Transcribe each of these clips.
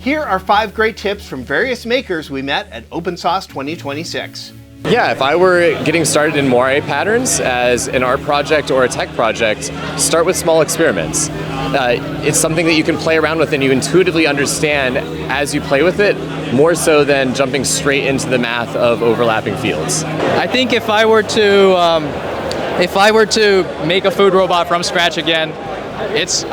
Here are 5 great tips from various makers we met at Open Sauce 2026. Yeah, if I were getting started in moire patterns as an art project or a tech project, start with small experiments. It's something that you can play around with and you intuitively understand as you play with it, more so than jumping straight into the math of overlapping fields. I think if I were to make a food robot from scratch again, it's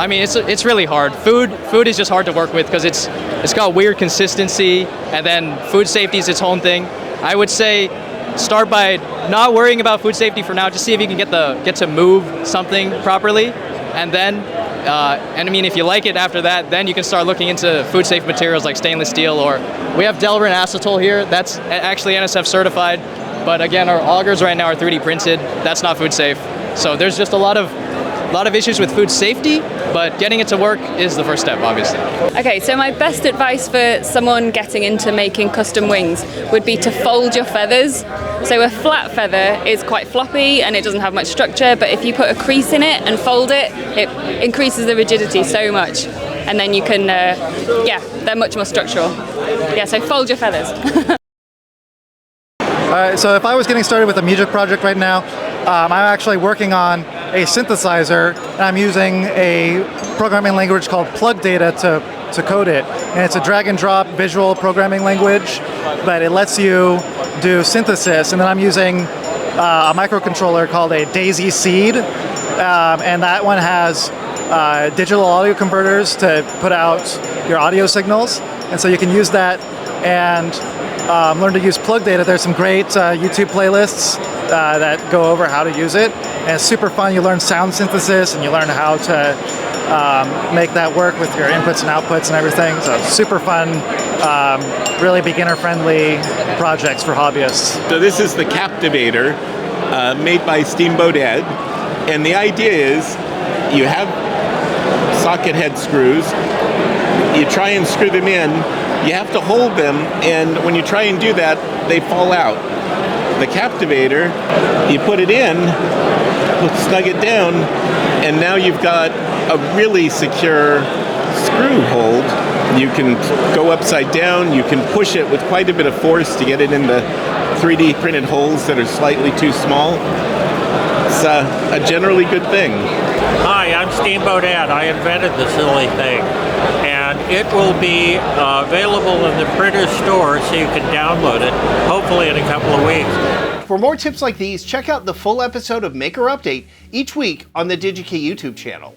really hard. Food is just hard to work with because it's got weird consistency, and then food safety is its own thing. I would say start by not worrying about food safety for now. Just see if you can get to move something properly, and then if you like it after that, then you can start looking into food safe materials like stainless steel, or we have Delrin acetol here. That's actually NSF certified, but again, our augers right now are 3D printed. That's not food safe. So there's just a lot of issues with food safety, but getting it to work is the first step, obviously. Okay, so my best advice for someone getting into making custom wings would be to fold your feathers. So a flat feather is quite floppy and it doesn't have much structure, but if you put a crease in it and fold it, it increases the rigidity so much. And then you can, they're much more structural. Yeah, so fold your feathers. Alright, so if I was getting started with a music project right now, I'm actually working on a synthesizer, and I'm using a programming language called Plug Data to code it. And it's a drag and drop visual programming language, but it lets you do synthesis. And then I'm using a microcontroller called a Daisy Seed, and that one has digital audio converters to put out your audio signals. And so you can use that and learn to use Plug Data. There's some great YouTube playlists that go over how to use it. And it's super fun. You learn sound synthesis and you learn how to make that work with your inputs and outputs and everything. So super fun, really beginner-friendly projects for hobbyists. So this is the Captivator made by Steamboat Ed. And the idea is you have socket head screws. You try and screw them in. You have to hold them, and when you try and do that, they fall out. The Captivator, you put it in, snug it down, and now you've got a really secure screw hold. You can go upside down, you can push it with quite a bit of force to get it in the 3D printed holes that are slightly too small. It's a generally good thing. Hi, I'm Steamboat Ed. I invented the silly thing. And it will be available in the printer store so you can download it, hopefully in a couple of weeks. For more tips like these, check out the full episode of Maker Update each week on the DigiKey YouTube channel.